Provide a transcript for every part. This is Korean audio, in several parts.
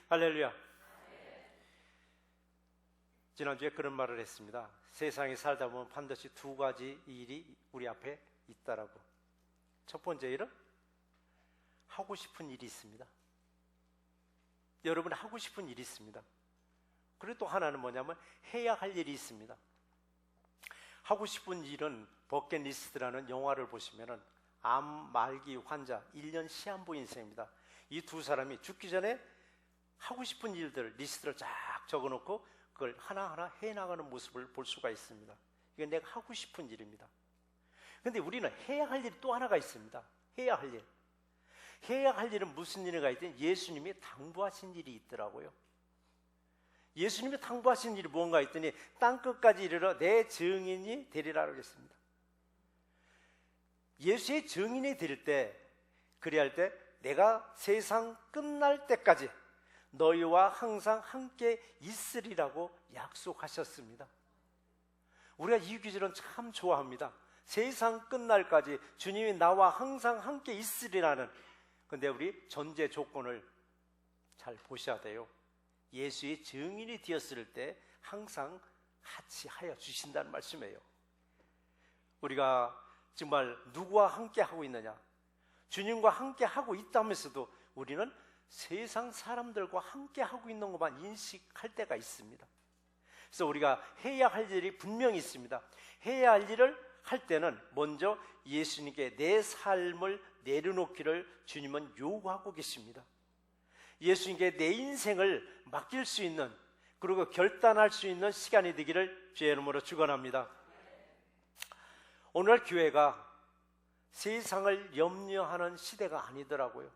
할렐루야. 지난주에 그런 말을 했습니다. 세상에 살다 보면 반드시 두 가지 일이 우리 앞에 있다라고. 첫 번째 일은 하고 싶은 일이 있습니다. 여러분 하고 싶은 일이 있습니다. 그리고 또 하나는 뭐냐면 해야 할 일이 있습니다. 하고 싶은 일은 버킷리스트라는 영화를 보시면은 암 말기 환자 1년 시한부 인생입니다. 이 두 사람이 죽기 전에 하고 싶은 일들 리스트를 쫙 적어놓고 그걸 하나하나 해나가는 모습을 볼 수가 있습니다. 이건 내가 하고 싶은 일입니다. 그런데 우리는 해야 할 일이 또 하나가 있습니다. 해야 할 일. 해야 할 일은 무슨 일인가 했더니 예수님이 당부하신 일이 있더라고요. 예수님이 당부하신 일이 뭔가 했더니 땅끝까지 이르러 내 증인이 되리라 그랬습니다. 예수의 증인이 될 때, 그리할 때 내가 세상 끝날 때까지 너희와 항상 함께 있으리라고 약속하셨습니다. 우리가 이 구절은 참 좋아합니다. 세상 끝날까지 주님이 나와 항상 함께 있으리라는. 근데 우리 전제 조건을 잘 보셔야 돼요. 예수의 증인이 되었을 때 항상 같이 하여 주신다는 말씀이에요. 우리가 정말 누구와 함께 하고 있느냐? 주님과 함께 하고 있다면서도 우리는 세상 사람들과 함께 하고 있는 것만 인식할 때가 있습니다. 그래서 우리가 해야 할 일이 분명히 있습니다. 해야 할 일을 할 때는 먼저 예수님께 내 삶을 내려놓기를 주님은 요구하고 계십니다. 예수님께 내 인생을 맡길 수 있는, 그리고 결단할 수 있는 시간이 되기를 주의 이름으로 축원합니다. 오늘 교회가 세상을 염려하는 시대가 아니더라고요.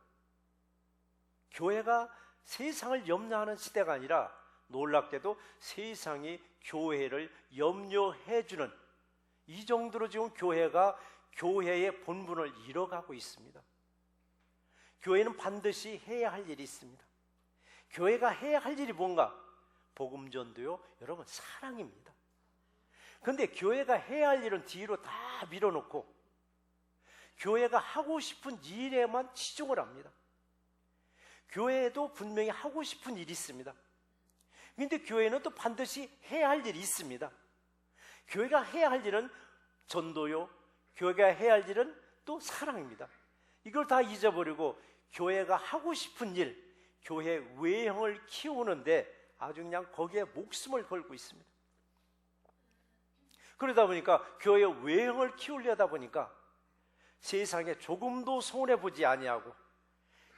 교회가 세상을 염려하는 시대가 아니라 놀랍게도 세상이 교회를 염려해주는, 이 정도로 지금 교회가 교회의 본분을 잃어가고 있습니다. 교회는 반드시 해야 할 일이 있습니다. 교회가 해야 할 일이 뭔가? 복음 전도요, 여러분 사랑입니다. 그런데 교회가 해야 할 일은 뒤로 다 밀어놓고 교회가 하고 싶은 일에만 치중을 합니다. 교회에도 분명히 하고 싶은 일이 있습니다. 그런데 교회는 또 반드시 해야 할 일이 있습니다. 교회가 해야 할 일은 전도요, 교회가 해야 할 일은 또 사랑입니다. 이걸 다 잊어버리고 교회가 하고 싶은 일, 교회 외형을 키우는데 아주 그냥 거기에 목숨을 걸고 있습니다. 그러다 보니까 교회 외형을 키우려다 보니까 세상에 조금도 손해보지 아니하고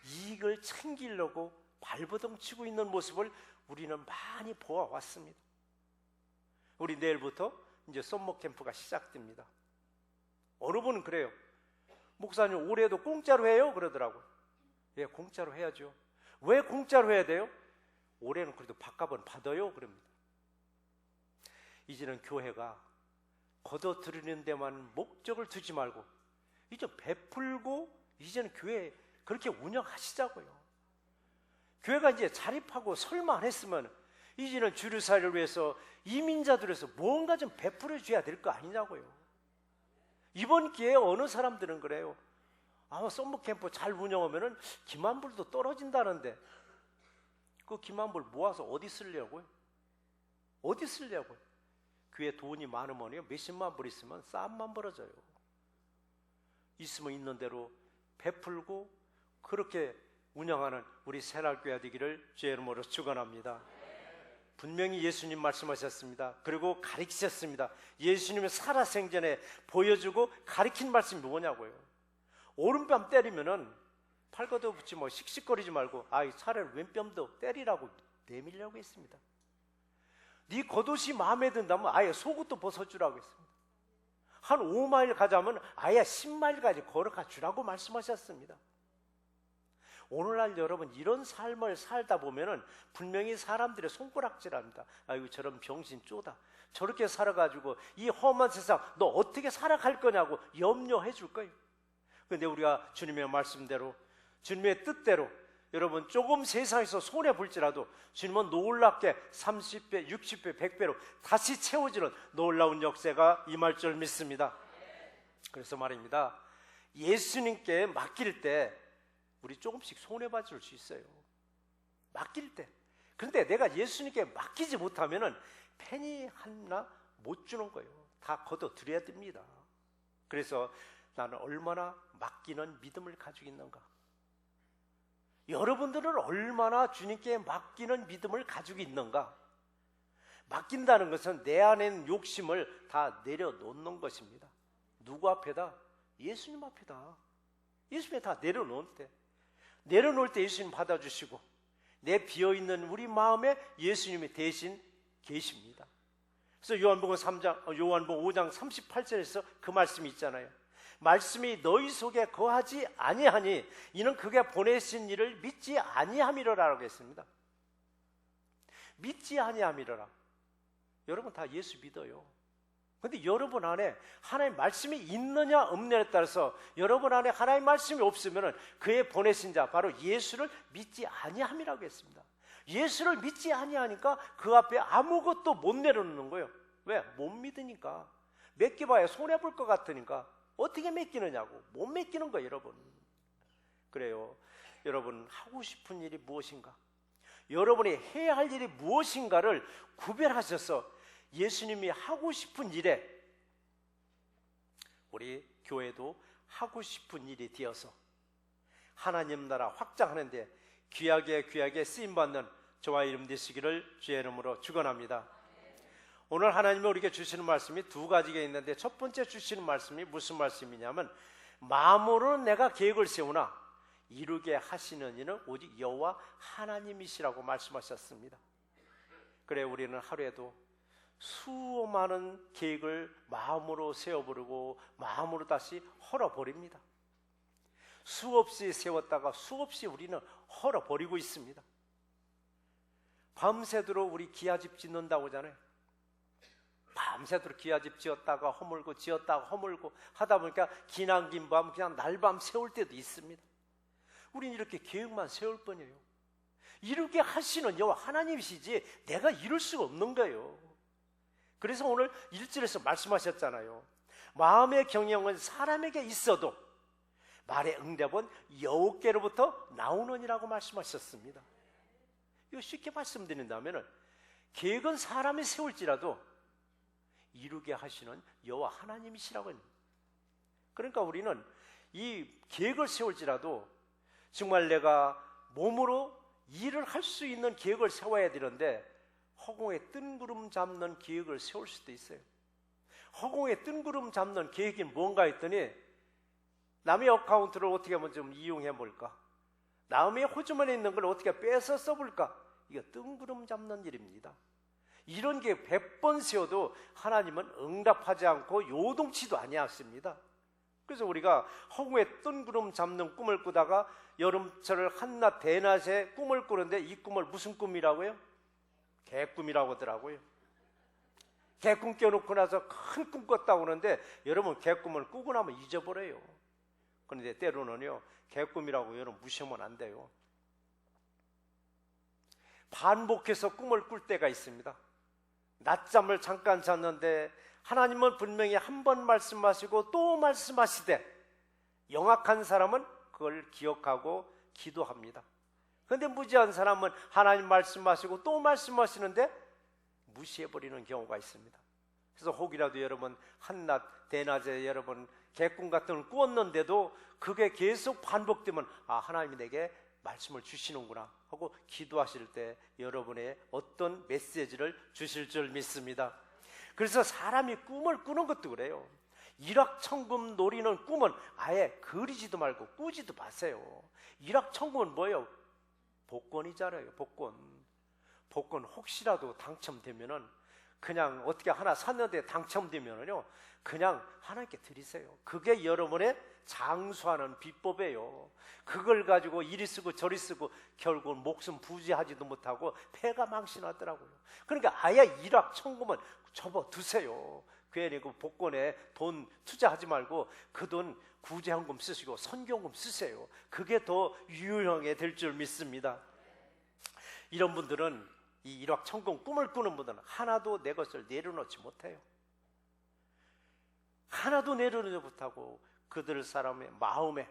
이익을 챙기려고 발버둥 치고 있는 모습을 우리는 많이 보아왔습니다. 우리 내일부터 이제 썸머 캠프가 시작됩니다. 어느 분은 그래요. 목사님 올해도 공짜로 해요? 그러더라고요. 예, 공짜로 해야죠. 왜 공짜로 해야 돼요? 올해는 그래도 밥값은 받아요. 그럽니다. 이제는 교회가 걷어들이는 데만 목적을 두지 말고 이제 베풀고 이제는 교회 그렇게 운영하시자고요. 교회가 이제 자립하고 설마 안 했으면 이제는 주류사를 위해서 이민자들을 위해서 뭔가 좀 베풀어 줘야 될 거 아니냐고요. 이번 기회에 어느 사람들은 그래요. 아마 썸머캠프 잘 운영하면은 기만불도 떨어진다는데 그 기만불 모아서 어디 쓰려고요? 어디 쓰려고요? 교회 돈이 많으면요 몇십만 불 있으면 쌈만 벌어져요. 있으면 있는 대로 베풀고 그렇게 운영하는 우리 새날교회 되기를 주의 이름으로 축원합니다. 분명히 예수님 말씀하셨습니다. 그리고 가르치셨습니다. 예수님의 살아생전에 보여주고 가르친 말씀이 뭐냐고요. 오른뺨 때리면은 팔 걷어붙지 뭐 씩씩거리지 말고 차라리 왼뺨도 때리라고 내밀려고 했습니다. 네 겉옷이 마음에 든다면 아예 속옷도 벗어주라고 했습니다. 한 5마일 가자면 아예 10마일까지 걸어가 주라고 말씀하셨습니다. 오늘날 여러분 이런 삶을 살다 보면은 분명히 사람들의 손가락질합니다. 아이고 저런 병신 쪼다. 저렇게 살아가지고 이 험한 세상 너 어떻게 살아갈 거냐고 염려해 줄 거예요. 그런데 우리가 주님의 말씀대로 주님의 뜻대로 여러분 조금 세상에서 손해볼지라도 주님은 놀랍게 30배, 60배, 100배로 다시 채워지는 놀라운 역사가 임할 줄 믿습니다. 그래서 말입니다. 예수님께 맡길 때 우리 조금씩 손해봐줄 수 있어요. 맡길 때. 그런데 내가 예수님께 맡기지 못하면은 penny 하나 못 주는 거예요. 다 걷어들여야 됩니다. 그래서 나는 얼마나 맡기는 믿음을 가지고 있는가? 여러분들은 얼마나 주님께 맡기는 믿음을 가지고 있는가? 맡긴다는 것은 내 안에 있는 욕심을 다 내려놓는 것입니다. 누구 앞에다? 예수님 앞에다. 예수님에 다 내려놓을 때, 예수님 받아주시고 내 비어있는 우리 마음에 예수님이 대신 계십니다. 그래서 요한복음 5장 38절에서 그 말씀이 있잖아요. 말씀이 너희 속에 거하지 아니하니 이는 그가 보내신 이를 믿지 아니함이로라고 했습니다. 믿지 아니함이로라. 여러분 다 예수 믿어요. 그런데 여러분 안에 하나님의 말씀이 있느냐 없느냐에 따라서 여러분 안에 하나님의 말씀이 없으면 그의 보내신 자 바로 예수를 믿지 아니함이라고 했습니다. 예수를 믿지 아니하니까 그 앞에 아무것도 못 내려놓는 거예요. 왜? 못 믿으니까. 맡겨봐야 손해볼 것 같으니까. 어떻게 맡기느냐고. 못 맡기는 거예요, 여러분. 그래요. 여러분 하고 싶은 일이 무엇인가? 여러분이 해야 할 일이 무엇인가를 구별하셔서 예수님이 하고 싶은 일에 우리 교회도 하고 싶은 일이 되어서 하나님 나라 확장하는 데 귀하게 쓰임받는 저와 이름 되시기를 주의 이름으로 축원합니다. 오늘 하나님이 우리에게 주시는 말씀이 두 가지가 있는데 첫 번째 주시는 말씀이 무슨 말씀이냐면 마음으로는 내가 계획을 세우나 이루게 하시는 이는 오직 여호와 하나님이시라고 말씀하셨습니다. 그래 우리는 하루에도 수많은 계획을 마음으로 세워버리고 마음으로 다시 헐어버립니다. 수없이 세웠다가 수없이 우리는 헐어버리고 있습니다. 밤새도록 우리 기아집 짓는다고 하잖아요. 밤새도록 기아집 지었다가 허물고 지었다가 허물고 하다 보니까 기난 긴 밤 그냥 날밤 세울 때도 있습니다. 우리는 이렇게 계획만 세울 뿐이에요. 이루게 하시는 여호와 하나님이시지 내가 이룰 수가 없는 거예요. 그래서 오늘 1절에서 말씀하셨잖아요. 마음의 경영은 사람에게 있어도 말의 응답은 여호와께로부터 나오느니라고 말씀하셨습니다. 이거 쉽게 말씀드린다면 계획은 사람이 세울지라도 이루게 하시는 여호와 하나님이시라고 합니다. 그러니까 우리는 이 계획을 세울지라도 정말 내가 몸으로 일을 할 수 있는 계획을 세워야 되는데 허공에 뜬구름 잡는 계획을 세울 수도 있어요. 허공에 뜬구름 잡는 계획이 뭔가 했더니 남의 어카운트를 어떻게 하면 좀 이용해 볼까? 남의 호주머니에 있는 걸 어떻게 빼서 써볼까? 이게 뜬구름 잡는 일입니다. 이런 게 100번 세워도 하나님은 응답하지 않고 요동치도 아니하십니다. 그래서 우리가 허공에 뜬구름 잡는 꿈을 꾸다가 여름철 한낮 대낮에 꿈을 꾸는데 이 꿈을 무슨 꿈이라고요? 개꿈이라고 하더라고요. 개꿈 껴놓고 나서 큰 꿈 꿨다고 하는데 여러분 개꿈을 꾸고 나면 잊어버려요. 그런데 때로는요 개꿈이라고 여러분 무시하면 안 돼요. 반복해서 꿈을 꿀 때가 있습니다. 낮잠을 잠깐 잤는데 하나님은 분명히 한 번 말씀하시고 또 말씀하시되 영악한 사람은 그걸 기억하고 기도합니다. 그런데 무지한 사람은 하나님 말씀하시고 또 말씀하시는데 무시해버리는 경우가 있습니다. 그래서 혹이라도 여러분 한낮 대낮에 여러분 개꿈 같은 걸 꾸었는데도 그게 계속 반복되면 아 하나님이 내게 말씀을 주시는구나 하고 기도하실 때 여러분의 어떤 메시지를 주실 줄 믿습니다. 그래서 사람이 꿈을 꾸는 것도 그래요. 일확천금 노리는 꿈은 아예 그리지도 말고 꾸지도 마세요. 일확천금은 뭐예요? 복권이잖아요. 복권 혹시라도 당첨되면은 그냥 어떻게 하나 샀는데 당첨되면은요 그냥 하나님께 드리세요. 그게 여러분의 장수하는 비법이에요. 그걸 가지고 이리 쓰고 저리 쓰고 결국은 목숨 부지하지도 못하고 폐가 망신하더라고요. 그러니까 아예 일확천금은 접어두세요. 괜히 그 복권에 돈 투자하지 말고 그 돈 구제헌금 쓰시고 선교헌금 쓰세요. 그게 더 유용하게 될 줄 믿습니다. 이런 분들은 이 일확천금 꿈을 꾸는 분들은 하나도 내 것을 내려놓지 못해요. 하나도 내려놓지 못하고 그들 사람의 마음에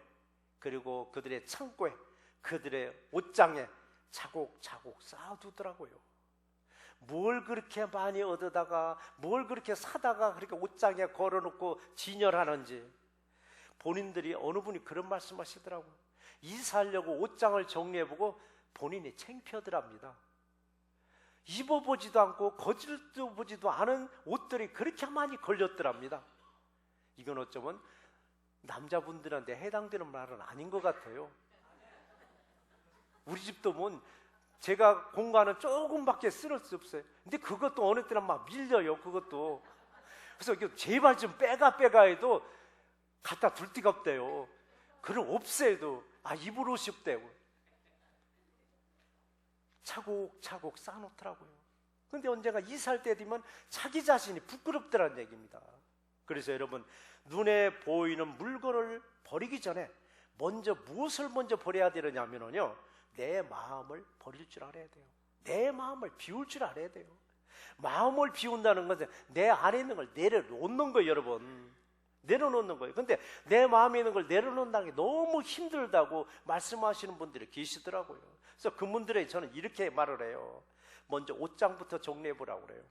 그리고 그들의 창고에 그들의 옷장에 차곡차곡 쌓아두더라고요. 뭘 그렇게 많이 얻어다가, 뭘 그렇게 사다가 그렇게 옷장에 걸어놓고 진열하는지. 본인들이 어느 분이 그런 말씀하시더라고요. 이사하려고 옷장을 정리해보고 본인이 창피하더랍니다. 입어보지도 않고 거질러보지도 않은 옷들이 그렇게 많이 걸렸더랍니다. 이건 어쩌면 남자분들한테 해당되는 말은 아닌 것 같아요. 우리 집도 뭐 제가 공간은 조금밖에 쓸 수 없어요. 근데 그것도 어느 때는 막 밀려요. 그것도. 그래서 제발 좀 빼가 해도 갖다 둘 데가 없대요. 그럼 없애도 입을 옷이 없대요. 차곡차곡 쌓아놓더라고요. 근데 언젠가 이사할 때 되면 자기 자신이 부끄럽더라는 얘기입니다. 그래서 여러분, 눈에 보이는 물건을 버리기 전에 무엇을 먼저 버려야 되느냐면요, 내 마음을 버릴 줄 알아야 돼요. 내 마음을 비울 줄 알아야 돼요. 마음을 비운다는 것은 내 안에 있는 걸 내려놓는 거예요, 여러분. 내려놓는 거예요. 근데 내 마음에 있는 걸 내려놓는다는 게 너무 힘들다고 말씀하시는 분들이 계시더라고요. 그래서 그분들에게 저는 이렇게 말을 해요. 먼저 옷장부터 정리해보라고 그래요.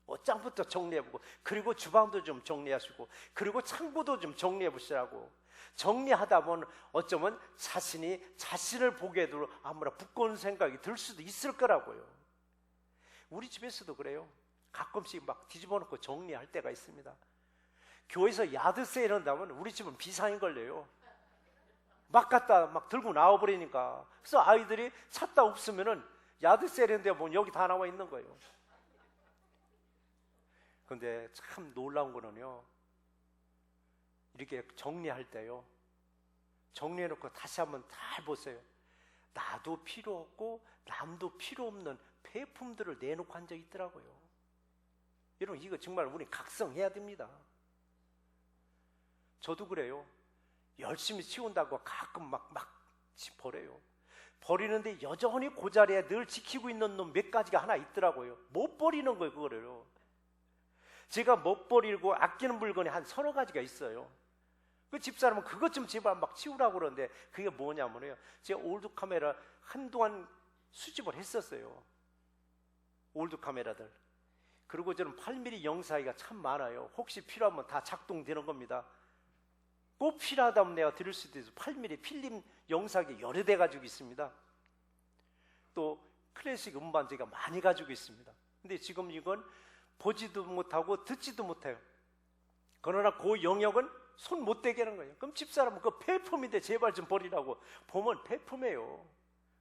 옷장부터 정리해보고, 그리고 주방도 좀 정리하시고, 그리고 창고도 좀 정리해보시라고. 정리하다 보면 어쩌면 자신을 보게도 아무나 부끄러운 생각이 들 수도 있을 거라고요. 우리 집에서도 그래요. 가끔씩 막 뒤집어놓고 정리할 때가 있습니다. 교회에서 야드세일 한다면 우리 집은 비상이 걸려요. 막 갖다 막 들고 나와버리니까. 그래서 아이들이 찾다 없으면은 야드세일인데 뭐 여기 다 나와 있는 거예요. 근데 참 놀라운 거는요, 이렇게 정리할 때요, 정리해놓고 다시 한번 잘 보세요. 나도 필요 없고 남도 필요 없는 폐품들을 내놓고 한 적이 있더라고요. 여러분, 이거 정말 우리 각성해야 됩니다. 저도 그래요. 열심히 치운다고 가끔 막 버려요. 버리는데 여전히 그 자리에 늘 지키고 있는 놈 몇 가지가 하나 있더라고요. 못 버리는 거예요, 그거를요. 제가 못 버리고 아끼는 물건이 한 서너 가지가 있어요. 그 집사람은 그것 좀 제발 막 치우라고 그러는데, 그게 뭐냐면요, 제가 올드 카메라 한동안 수집을 했었어요. 올드 카메라들. 그리고 저는 8mm 영상기가 참 많아요. 혹시 필요하면 다 작동되는 겁니다. 꼭 필요하다면 내가 드릴 수도 있어요. 8mm 필름 영상기 여러 대 가지고 있습니다. 또 클래식 음반 제가 많이 가지고 있습니다. 근데 지금 이건 보지도 못하고 듣지도 못해요. 그러나 그 영역은 손 못 대게 하는 거예요. 그럼 집사람은 그 폐품인데 제발 좀 버리라고. 보면 폐품이에요.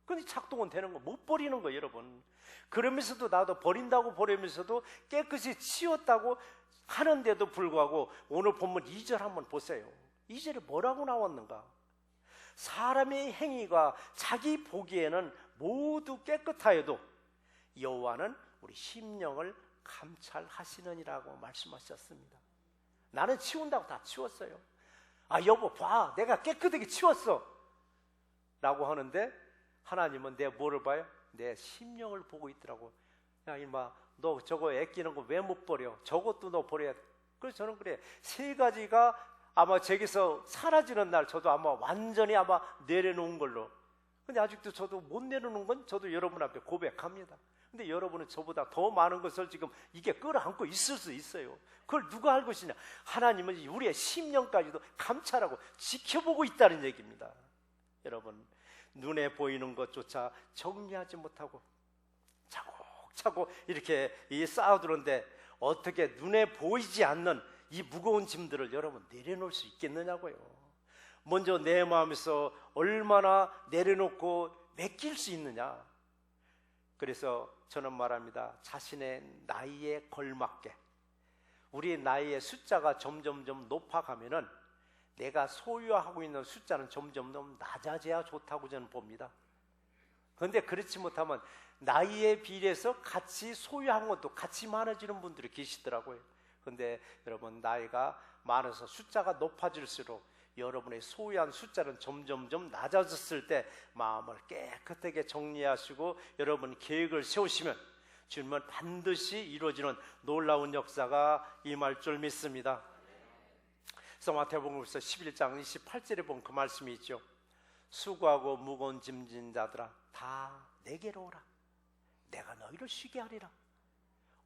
근데 작동은 되는 거 못 버리는 거예요, 여러분. 그러면서도 나도 버린다고 버리면서도 깨끗이 치웠다고 하는데도 불구하고 오늘 본문 2절 한번 보세요. 2절에 뭐라고 나왔는가? 사람의 행위가 자기 보기에는 모두 깨끗하여도 여호와는 우리 심령을 감찰하시느니라고 말씀하셨습니다. 나는 치운다고 다 치웠어요. 여보 봐, 내가 깨끗하게 치웠어 라고 하는데, 하나님은 내 뭐를 봐요? 내 심령을 보고 있더라고. 야 이마, 너 저거 애끼는 거 왜 못 버려? 저것도 너 버려야 돼. 그래서 저는 그래, 세 가지가 아마 제게서 사라지는 날 저도 아마 완전히 아마 내려놓은 걸로. 근데 아직도 저도 못 내려놓은 건 저도 여러분 앞에 고백합니다. 근데 여러분은 저보다 더 많은 것을 지금 이게 끌어안고 있을 수 있어요. 그걸 누가 알고 있느냐? 하나님은 우리의 심령까지도 감찰하고 지켜보고 있다는 얘기입니다. 여러분, 눈에 보이는 것조차 정리하지 못하고 차곡차곡 이렇게 쌓아두는데 어떻게 눈에 보이지 않는 이 무거운 짐들을 여러분 내려놓을 수 있겠느냐고요. 먼저 내 마음에서 얼마나 내려놓고 맡길 수 있느냐. 그래서 저는 말합니다. 자신의 나이에 걸맞게, 우리 나이의 숫자가 점점점 높아가면은 내가 소유하고 있는 숫자는 점점 낮아져야 좋다고 저는 봅니다. 그런데 그렇지 못하면 나이에 비례해서 같이 소유한 것도 같이 많아지는 분들이 계시더라고요. 그런데 여러분, 나이가 많아서 숫자가 높아질수록 여러분의 소유한 숫자는 점점점 낮아졌을 때 마음을 깨끗하게 정리하시고 여러분 계획을 세우시면 주님은 반드시 이루어지는 놀라운 역사가 임할 줄 믿습니다. 그래서 마태복음서 11장 28절에 보면 그 말씀이 있죠. 수고하고 무거운 짐진 자들아 다 내게로 오라. 내가 너희를 쉬게 하리라.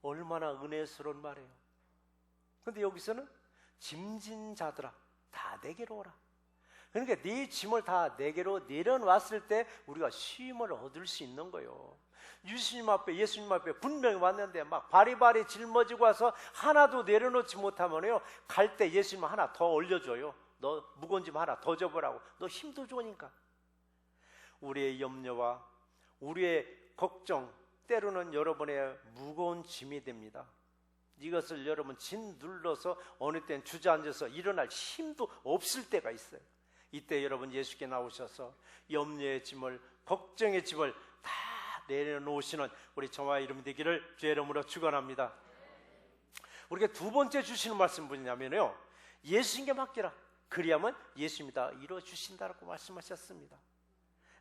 얼마나 은혜스러운 말이에요. 근데 여기서는 짐진 자들아 다 내게로 오라. 그러니까 네 짐을 다 내게로 내려놨을 때 우리가 쉼을 얻을 수 있는 거예요. 예수님 앞에 분명히 왔는데 막 바리바리 짊어지고 와서 하나도 내려놓지 못하면요, 갈 때 예수님 하나 더 올려줘요. 너 무거운 짐 하나 더 접으라고. 너 힘도 좋으니까. 우리의 염려와 우리의 걱정, 때로는 여러분의 무거운 짐이 됩니다. 이것을 여러분 짓눌러서 어느 때는 주저앉아서 일어날 힘도 없을 때가 있어요. 이때 여러분 예수께 나오셔서 염려의 짐을, 걱정의 짐을 다 내려놓으시는 우리 저와 이름 되기를 주의 이름으로 축원합니다. 우리가 두 번째 주시는 말씀 뭐냐면요, 예수님께 맡기라. 그리하면 예수님이 다 이루어주신다라고 말씀하셨습니다.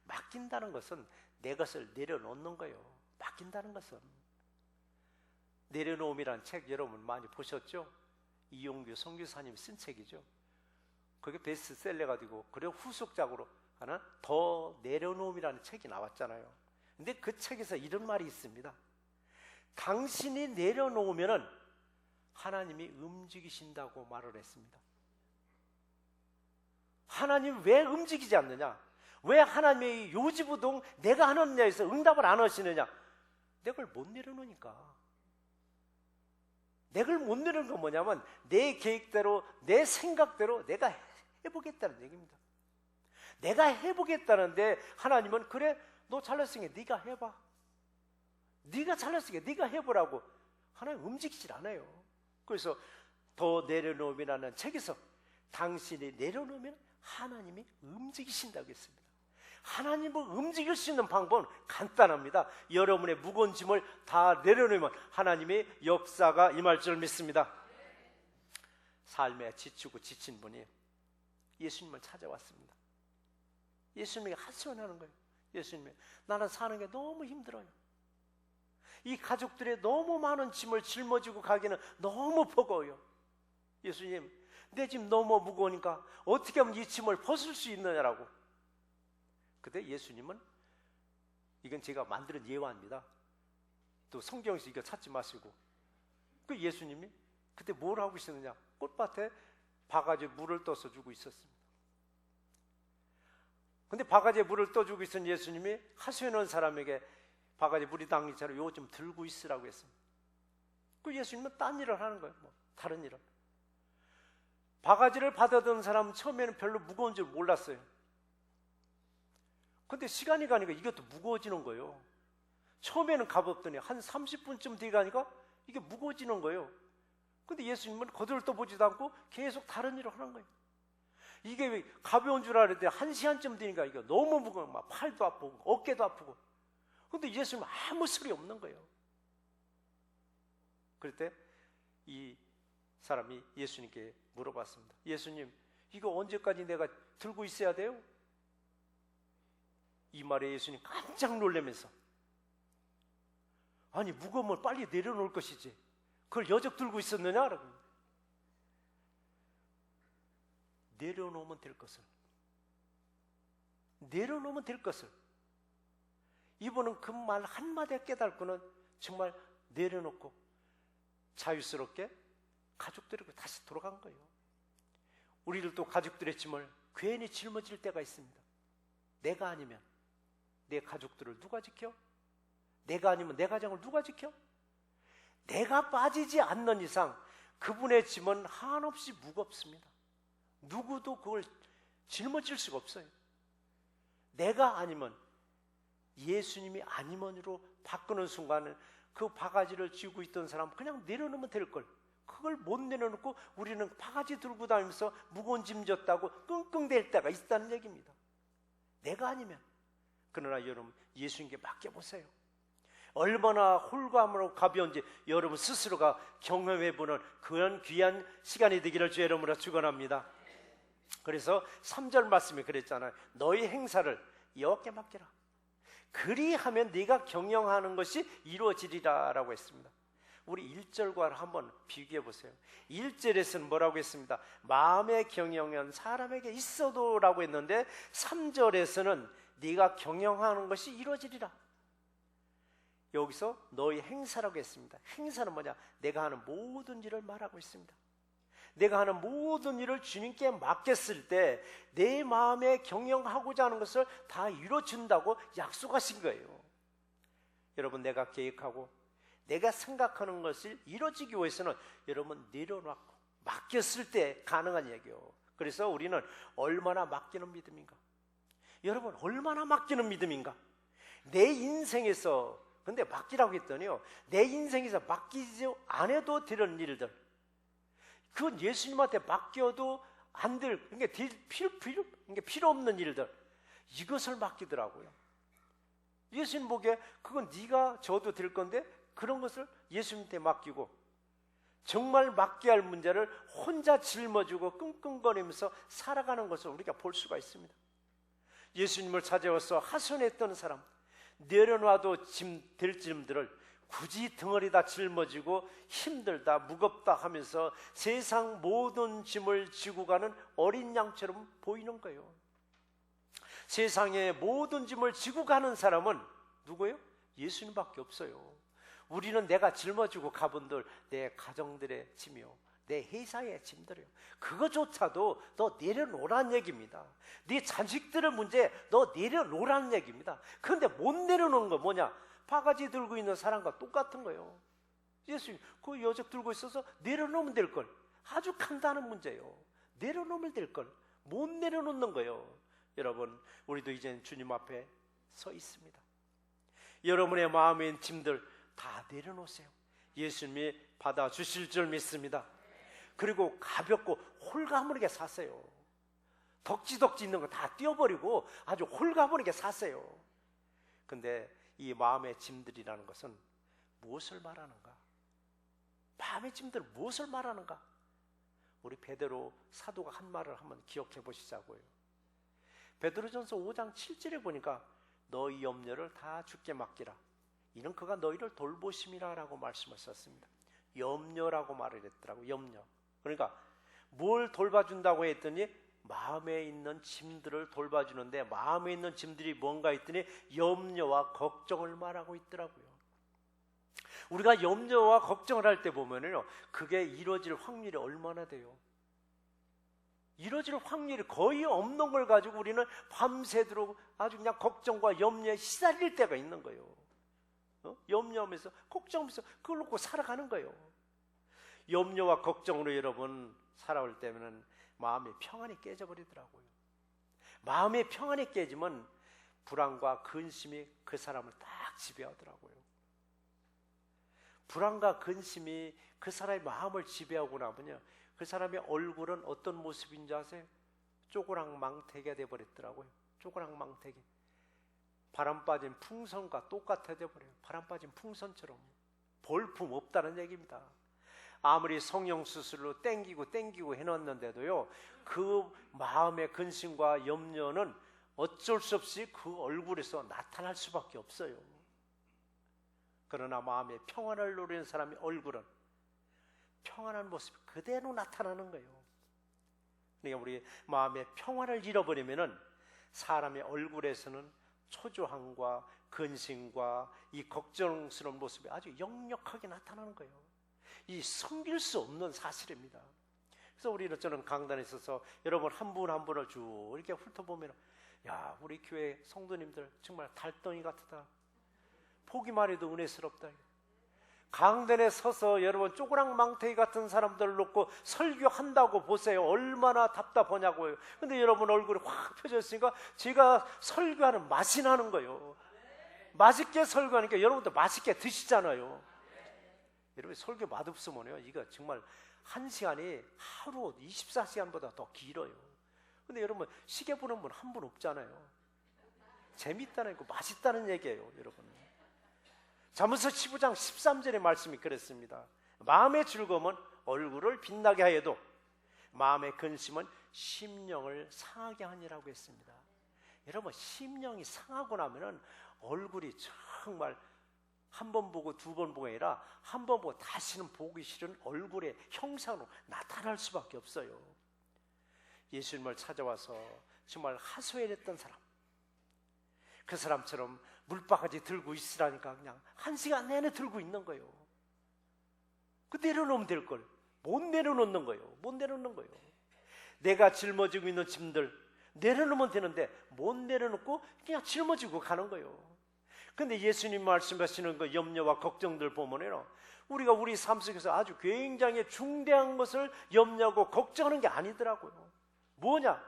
맡긴다는 것은 내 것을 내려놓는 거예요. 맡긴다는 것은. 내려놓음이라는 책 여러분 많이 보셨죠? 이용규 선교사님이 쓴 책이죠. 그게 베스트셀러가지고 그리고 후속작으로 하나 더 내려놓음이라는 책이 나왔잖아요. 근데 그 책에서 이런 말이 있습니다. 당신이 내려놓으면 하나님이 움직이신다고 말을 했습니다. 하나님 왜 움직이지 않느냐? 왜 하나님의 요지부동 내가 하느냐에 서 응답을 안 하시느냐? 내걸 못 내려놓으니까. 내걸 못 내려놓은 건 뭐냐면 내 계획대로 내 생각대로 내가 해보겠다는 얘기입니다. 내가 해보겠다는데 하나님은 그래 너 잘났으니까 네가 해봐. 네가 잘났으니까 네가 해보라고. 하나님 움직이질 않아요. 그래서 더 내려놓음이라는 책에서 당신이 내려놓으면 하나님이 움직이신다고 했습니다. 하나님을 움직일 수 있는 방법은 간단합니다. 여러분의 무거운 짐을 다 내려놓으면 하나님의 역사가 임할 줄 믿습니다. 삶에 지치고 지친 분이 예수님을 찾아왔습니다. 예수님에게 하소연하는 거예요. 예수님이 나는 사는 게 너무 힘들어요. 이 가족들의 너무 많은 짐을 짊어지고 가기는 너무 버거워요. 예수님, 내 짐 너무 무거우니까 어떻게 하면 이 짐을 벗을 수 있느냐라고. 근데 예수님은, 이건 제가 만드는 예화입니다. 또 성경에서 이거 찾지 마시고. 그 예수님이 그때 뭘 하고 있었느냐? 꽃밭에 바가지에 물을 떠서 주고 있었습니다. 근데 바가지에 물을 떠주고 있던 예수님이 하소연한 사람에게 바가지에 물이 담긴 채로 요거 좀 들고 있으라고 했습니다. 그 예수님은 딴 일을 하는 거예요. 다른 일을. 바가지를 받아든 사람은 처음에는 별로 무거운 줄 몰랐어요. 근데 시간이 가니까 이것도 무거워지는 거예요. 처음에는 가볍더니 한 30분쯤 뒤에 가니까 이게 무거워지는 거예요. 근데 예수님은 거들떠보지도 않고 계속 다른 일을 하는 거예요. 이게 가벼운 줄 알았는데 1시간쯤 되니까 이게 너무 무거워. 막 팔도 아프고 어깨도 아프고. 근데 예수님은 아무 소리 없는 거예요. 그럴 때 이 사람이 예수님께 물어봤습니다. 예수님, 이거 언제까지 내가 들고 있어야 돼요? 이 말에 예수님 깜짝 놀라면서, 아니 무거우면 빨리 내려놓을 것이지 그걸 여적 들고 있었느냐? 내려놓으면 될 것을, 내려놓으면 될 것을. 이분은 그 말 한마디에 깨닫고는 정말 내려놓고 자유스럽게 가족들에게 다시 돌아간 거예요. 우리들도 가족들의 짐을 괜히 짊어질 때가 있습니다. 내가 아니면 내 가족들을 누가 지켜? 내가 아니면 내 가정을 누가 지켜? 내가 빠지지 않는 이상 그분의 짐은 한없이 무겁습니다. 누구도 그걸 짊어질 수가 없어요. 내가 아니면, 예수님이 아니면으로 바꾸는 순간은 그 바가지를 쥐고 있던 사람 그냥 내려놓으면 될 걸. 그걸 못 내려놓고 우리는 바가지 들고 다니면서 무거운 짐 졌다고 끙끙댈 때가 있다는 얘기입니다. 내가 아니면. 그러나 여러분, 예수님께 맡겨보세요. 얼마나 홀감으로 가벼운지 여러분 스스로가 경험해보는 그런 귀한 시간이 되기를 주의 이름으로 축원합니다. 그래서 3절 말씀에 그랬잖아요. 너희 행사를 여호와께 맡기라. 그리하면 네가 경영하는 것이 이루어지리라 라고 했습니다. 우리 1절과 한번 비교해 보세요. 1절에서는 뭐라고 했습니다? 마음의 경영은 사람에게 있어도 라고 했는데 3절에서는 네가 경영하는 것이 이루어지리라. 여기서 너희 행사라고 했습니다. 행사는 뭐냐? 내가 하는 모든 일을 말하고 있습니다. 내가 하는 모든 일을 주님께 맡겼을 때 내 마음에 경영하고자 하는 것을 다 이루어준다고 약속하신 거예요. 여러분, 내가 계획하고 내가 생각하는 것을 이루어지기 위해서는 여러분 내려놓고 맡겼을 때 가능한 얘기예요. 그래서 우리는 얼마나 맡기는 믿음인가? 여러분, 얼마나 맡기는 믿음인가? 내 인생에서, 근데 맡기라고 했더니요, 내 인생에서 맡기지 않아도 되는 일들, 그건 예수님한테 맡겨도 안 될, 그러니까 필요 없는 일들, 이것을 맡기더라고요. 예수님 보기에 그건 네가 줘도 될 건데 그런 것을 예수님한테 맡기고, 정말 맡겨야 할 문제를 혼자 짊어지고 끙끙거리면서 살아가는 것을 우리가 볼 수가 있습니다. 예수님을 찾아와서 하소연했던 사람, 내려놔도 될 짐들을 굳이 덩어리다 짊어지고 힘들다 무겁다 하면서 세상 모든 짐을 지고 가는 어린 양처럼 보이는 거예요. 세상의 모든 짐을 지고 가는 사람은 누구예요? 예수님밖에 없어요. 우리는 내가 짊어지고 가본들 내 가정들의 짐이요, 내 회사의 짐들이요, 그거조차도 너 내려놓으란 얘기입니다. 네 자식들의 문제 너 내려놓으란 얘기입니다. 그런데 못 내려놓는 거 뭐냐? 바가지 들고 있는 사람과 똑같은 거예요. 예수님 그 여적 들고 있어서 내려놓으면 될 걸. 아주 간단한 문제예요. 내려놓으면 될 걸 못 내려놓는 거예요. 여러분, 우리도 이제 주님 앞에 서 있습니다. 여러분의 마음에 있는 짐들 다 내려놓으세요. 예수님이 받아주실 줄 믿습니다. 그리고 가볍고 홀가분하게 사세요. 덕지덕지 있는 거 다 띄워버리고 아주 홀가분하게 사세요. 근데 이 마음의 짐들이라는 것은 무엇을 말하는가? 마음의 짐들 무엇을 말하는가? 우리 베드로 사도가 한 말을 한번 기억해 보시자고요. 베드로전서 5장 7절에 보니까 너희 염려를 다 주께 맡기라. 이는 그가 너희를 돌보심이라 라고 말씀하셨습니다. 염려라고 말을 했더라고요. 염려. 그러니까 뭘 돌봐준다고 했더니 마음에 있는 짐들을 돌봐주는데, 마음에 있는 짐들이 뭔가 했더니 염려와 걱정을 말하고 있더라고요. 우리가 염려와 걱정을 할 때 보면요, 그게 이루어질 확률이 얼마나 돼요? 이루어질 확률이 거의 없는 걸 가지고 우리는 밤새도록 아주 그냥 걱정과 염려에 시달릴 때가 있는 거예요. 염려하면서 걱정하면서 그걸 놓고 살아가는 거예요. 염려와 걱정으로 여러분 살아올 때면 마음의 평안이 깨져버리더라고요. 마음의 평안이 깨지면 불안과 근심이 그 사람을 딱 지배하더라고요. 불안과 근심이 그 사람의 마음을 지배하고 나면요, 그 사람의 얼굴은 어떤 모습인지 아세요? 쪼그랑망태기가 되어버렸더라고요. 쪼그랑망태기. 바람 빠진 풍선과 똑같아 되어버려요. 바람 빠진 풍선처럼. 볼품 없다는 얘기입니다. 아무리 성형수술로 땡기고 해놨는데도요, 그 마음의 근심과 염려는 어쩔 수 없이 그 얼굴에서 나타날 수밖에 없어요. 그러나 마음의 평안을 누리는 사람의 얼굴은 평안한 모습이 그대로 나타나는 거예요. 그러니까 우리 마음의 평안을 잃어버리면은 사람의 얼굴에서는 초조함과 근심과 이 걱정스러운 모습이 아주 역력하게 나타나는 거예요. 이 숨길 수 없는 사실입니다. 그래서 우리는, 저는 강단에 있어서 여러분 한 분 한 분을 쭉 이렇게 훑어보면, 야, 우리 교회 성도님들 정말 달덩이 같다. 보기만 해도 은혜스럽다. 강단에 서서 여러분 쪼그랑망태기 같은 사람들을 놓고 설교한다고 보세요. 얼마나 답답하냐고요. 근데 여러분 얼굴이 확 펴졌으니까 제가 설교하는 맛이 나는 거예요. 맛있게 설교하니까 여러분도 맛있게 드시잖아요. 여러분 설교 맛없으면요, 이거 정말 한 시간이 하루 24시간보다 더 길어요. 근데 여러분 시계 보는 분 한 분 없잖아요. 재밌다는 거, 맛있다는 얘기예요, 여러분. 잠언서 15장 13절의 말씀이 그랬습니다. 마음의 즐거움은 얼굴을 빛나게 하여도 마음의 근심은 심령을 상하게 하니라고 했습니다. 여러분, 심령이 상하고 나면은 얼굴이 정말 한 번 보고 두 번 보고 아니라 한 번 보고 다시는 보기 싫은 얼굴의 형상으로 나타날 수밖에 없어요. 예수님을 찾아와서 정말 하소연했던 사람, 그 사람처럼 물바가지 들고 있으라니까 그냥 1시간 내내 들고 있는 거예요. 그 내려놓으면 될 걸. 못 내려놓는 거예요. 못 내려놓는 거예요. 내가 짊어지고 있는 짐들 내려놓으면 되는데 못 내려놓고 그냥 짊어지고 가는 거예요. 근데 예수님 말씀하시는 그 염려와 걱정들 보면요, 우리가 우리 삶 속에서 아주 굉장히 중대한 것을 염려하고 걱정하는 게 아니더라고요. 뭐냐?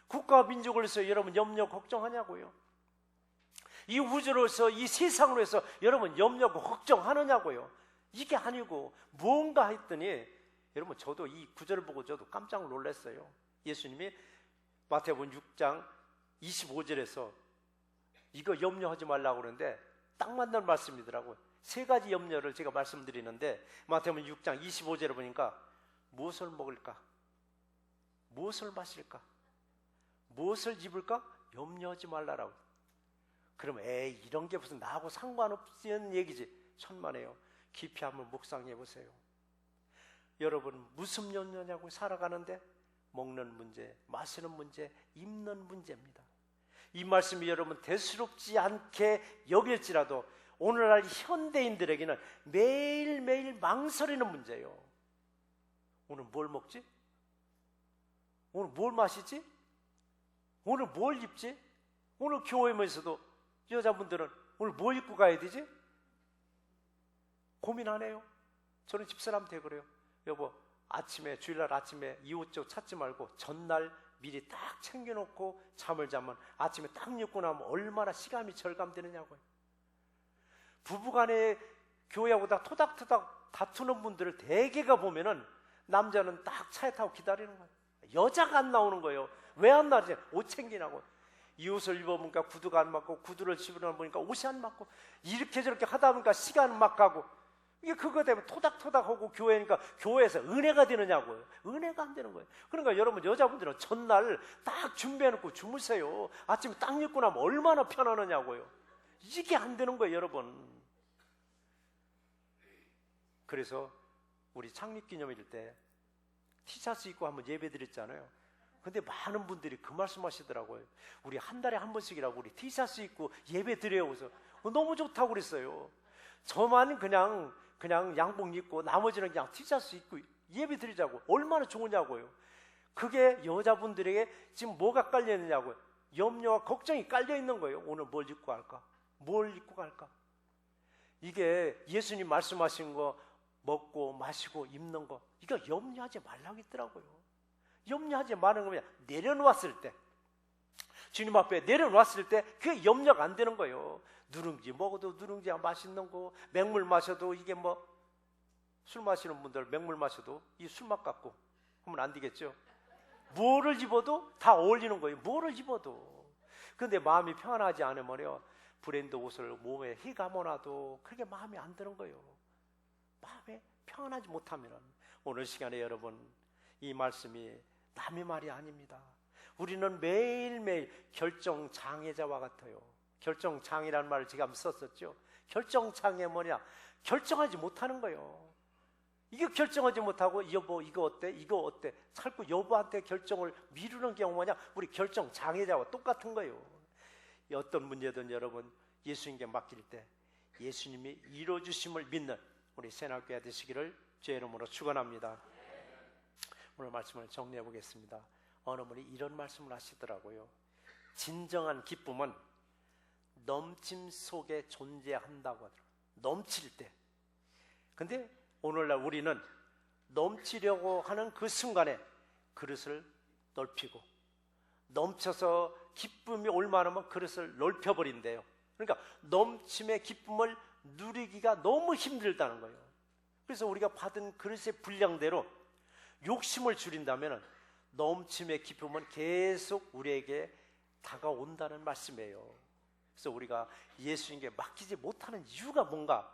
국가와 민족을 위해서 여러분 염려 걱정하냐고요? 이 우주로서 이 세상으로 해서 여러분 염려하고 걱정하느냐고요? 이게 아니고 뭔가 했더니 여러분 저도 이 구절을 보고 저도 깜짝 놀랐어요. 예수님이 마태복음 6장 25절에서 이거 염려하지 말라고 그러는데 딱 맞는 말씀이더라고요. 세 가지 염려를 제가 말씀드리는데 마태복음 6장 25절에 보니까 무엇을 먹을까? 무엇을 마실까? 무엇을 입을까? 염려하지 말라라고. 그럼 에이 이런 게 무슨 나하고 상관없는 얘기지. 천만에요. 깊이 한번 묵상해 보세요. 여러분 무슨 염려냐고 살아가는데 먹는 문제, 마시는 문제, 입는 문제입니다. 이 말씀이 여러분 대수롭지 않게 여길지라도 오늘날 현대인들에게는 매일매일 망설이는 문제예요. 오늘 뭘 먹지? 오늘 뭘 마시지? 오늘 뭘 입지? 오늘 교회에서도 여자분들은 오늘 뭘 입고 가야 되지? 고민하네요. 저는 집사람한테 그래요. 여보, 아침에 주일날 아침에 이 옷 좀 찾지 말고 전날 미리 딱 챙겨놓고 잠을 자면 아침에 딱 입고 나면 얼마나 시간이 절감되느냐고요. 부부간에 교회하고 다 토닥토닥 다투는 분들을 대개가 보면은 남자는 딱 차에 타고 기다리는 거예요. 여자가 안 나오는 거예요. 왜 안 나오지? 옷 챙기라고. 이 옷을 입어보니까 구두가 안 맞고 구두를 집어넣으니까 옷이 안 맞고 이렇게 저렇게 하다 보니까 시간은 막 가고 이게 그거 때문에 토닥토닥하고 교회니까 교회에서 은혜가 되느냐고요. 은혜가 안 되는 거예요. 그러니까 여러분 여자분들은 전날 딱 준비해놓고 주무세요. 아침에 딱 입고 나면 얼마나 편안하냐고요. 이게 안 되는 거예요 여러분. 그래서 우리 창립기념일 때 티셔츠 입고 한번 예배 드렸잖아요. 근데 많은 분들이 그 말씀 하시더라고요. 우리 한 달에 한 번씩이라고 우리 티셔츠 입고 예배 드려요. 그래서 너무 좋다고 그랬어요. 저만 그냥 양복 입고 나머지는 그냥 티셔츠 입고 예배 드리자고. 얼마나 좋으냐고요. 그게 여자분들에게 지금 뭐가 깔려 있느냐고요. 염려와 걱정이 깔려 있는 거예요. 오늘 뭘 입고 갈까? 뭘 입고 갈까? 이게 예수님 말씀하신 거 먹고 마시고 입는 거 이거 염려하지 말라고 했더라고요. 염려하지 말는 거면 내려놓았을 때 주님 앞에 내려놓았을 때 그게 염려가 안 되는 거예요. 누룽지 먹어도 누룽지가 맛있는 거, 맹물 마셔도 이게 뭐 술 마시는 분들 맹물 마셔도 이 술맛 같고 하면 안 되겠죠. 뭐를 입어도 다 어울리는 거예요. 뭐를 입어도. 그런데 마음이 평안하지 않으면요 브랜드 옷을 몸에 휘감아놔도 그게 마음에 안 드는 거예요. 마음에 평안하지 못하면 오늘 시간에 여러분 이 말씀이 남의 말이 아닙니다. 우리는 매일매일 결정장애자와 같아요. 결정장애라는 말을 제가 한번 썼었죠. 결정장애 뭐냐? 결정하지 못하는 거예요. 이거 결정하지 못하고 여보 이거 어때? 이거 어때? 자꾸 여보한테 결정을 미루는 경우 뭐냐? 우리 결정장애자와 똑같은 거예요. 어떤 문제든 여러분 예수님께 맡길 때 예수님이 이루어주심을 믿는 우리 새날교회 되시기를 주의 이름으로 축원합니다. 오늘 말씀을 정리해 보겠습니다. 어느 분이 이런 말씀을 하시더라고요. 진정한 기쁨은 넘침 속에 존재한다고 하더라고요. 넘칠 때. 근데 오늘날 우리는 넘치려고 하는 그 순간에 그릇을 넓히고 넘쳐서 기쁨이 올 만하면 그릇을 넓혀버린대요. 그러니까 넘침의 기쁨을 누리기가 너무 힘들다는 거예요. 그래서 우리가 받은 그릇의 분량대로 욕심을 줄인다면 넘침의 기쁨은 계속 우리에게 다가온다는 말씀이에요. 그래서 우리가 예수님께 맡기지 못하는 이유가 뭔가?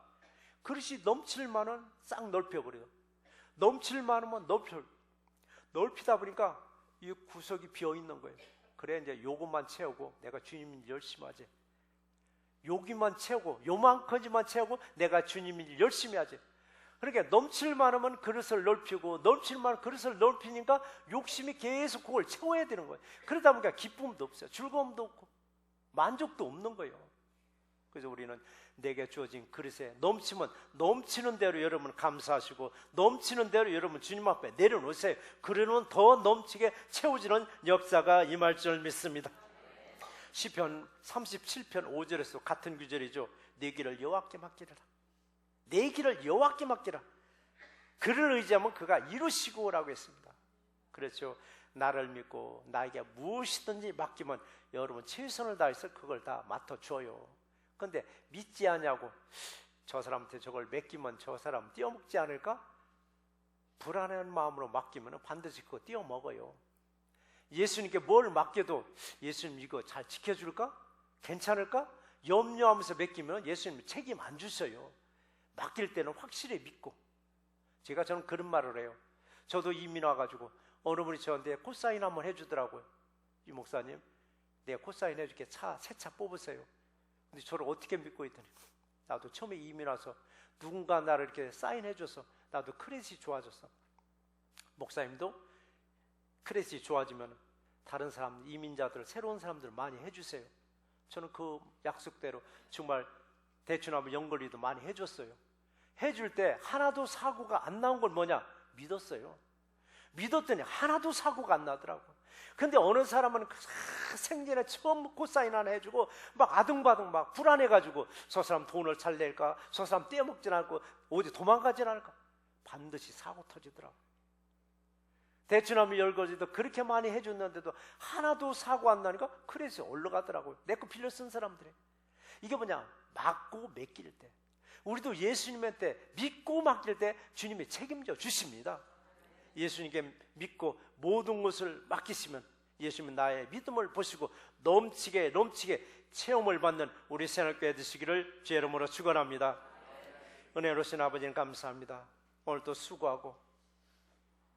그릇이 넘칠 만은 싹 넓혀버려요. 넘칠 만하면 넓히다 보니까 이 구석이 비어있는 거예요. 그래 이제 요것만 채우고 내가 주님 일 열심히 하지. 여기만 채우고 요만큼만 채우고 내가 주님 일 열심히 하지. 그러니까 넘칠 만하면 그릇을 넓히고 넘칠 만하면 그릇을 넓히니까 욕심이 계속 그걸 채워야 되는 거예요. 그러다 보니까 기쁨도 없어요. 즐거움도 없고 만족도 없는 거예요. 그래서 우리는 내게 주어진 그릇에 넘치면 넘치는 대로 여러분 감사하시고 넘치는 대로 여러분 주님 앞에 내려놓으세요. 그러면 더 넘치게 채워지는 역사가 임할 줄 믿습니다. 시편 37편 5절에서 같은 구절이죠. 내 길을 여호와께 맡기라. 내 길을 여호와께 맡기라. 그를 의지하면 그가 이루시고 라고 했습니다. 그렇죠. 나를 믿고 나에게 무엇이든지 맡기면 여러분 최선을 다해서 그걸 다 맡아줘요. 그런데 믿지 않냐고, 저 사람한테 저걸 맡기면 저 사람 띄어먹지 않을까? 불안한 마음으로 맡기면 반드시 그거 띄어먹어요. 예수님께 뭘 맡겨도 예수님 이거 잘 지켜줄까? 괜찮을까? 염려하면서 맡기면 예수님 책임 안 주셔요. 맡길 때는 확실히 믿고. 저는 그런 말을 해요. 저도 이민 와가지고 어느 분이 저한테 코사인 한번 해주더라고요. 이 목사님, 내가 코사인 해줄게. 새 차 뽑으세요. 근데 저를 어떻게 믿고 있더니, 나도 처음에 이민 와서 누군가 나를 이렇게 사인해줘서 나도 크레딧이 좋아졌어. 목사님도 크레딧이 좋아지면 다른 사람, 이민자들, 새로운 사람들 많이 해주세요. 저는 그 약속대로 정말 대추나무 연걸리도 많이 해줬어요. 해줄 때 하나도 사고가 안 나온 걸 뭐냐? 믿었어요. 믿었더니 하나도 사고가 안 나더라고. 근데 어느 사람은 생전에 처음 코사인 하나 해주고 막 아등바등 막 불안해가지고 저 사람 돈을 잘 낼까? 저 사람 떼어먹진 않고 어디 도망가진 않을까? 반드시 사고 터지더라고. 대추나무 열거지도 그렇게 많이 해줬는데도 하나도 사고 안 나니까 그래서 올라가더라고요. 내 거 빌려 쓴 사람들이. 이게 뭐냐? 맡고 맡길 때. 우리도 예수님한테 믿고 맡길 때 주님이 책임져 주십니다. 예수님께 믿고 모든 것을 맡기시면 예수님은 나의 믿음을 보시고 넘치게 체험을 받는 우리 새날교회 되시기를 주의 이름으로 축원합니다. 은혜로우신 아버지님 감사합니다. 오늘 또 수고하고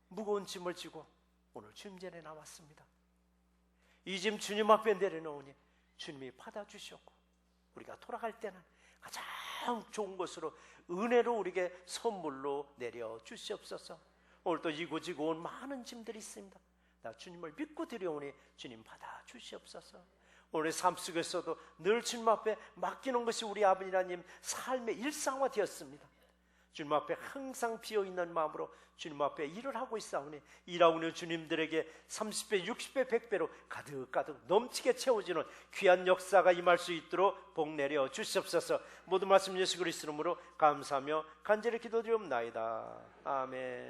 무거운 짐을 지고 오늘 주님 전에 나왔습니다. 이 짐 주님 앞에 내려놓으니 주님이 받아주셨고 우리가 돌아갈 때는 가장 좋은 것으로 은혜로 우리에게 선물로 내려주시옵소서. 오늘 또 이고지고 온 많은 짐들이 있습니다. 나 주님을 믿고 들여오니 주님 받아주시옵소서. 오늘 삶 속에서도 늘 주님 앞에 맡기는 것이 우리 아버지 하나님 삶의 일상화되었습니다. 주님 앞에 항상 비어있는 마음으로 주님 앞에 일을 하고 있사오니 일하고 있는 주님들에게 30배, 60배, 100배로 가득가득 넘치게 채워지는 귀한 역사가 임할 수 있도록 복 내려 주시옵소서. 모든 말씀 예수 그리스도 이름으로 감사하며 간절히 기도드리옵나이다. 아멘.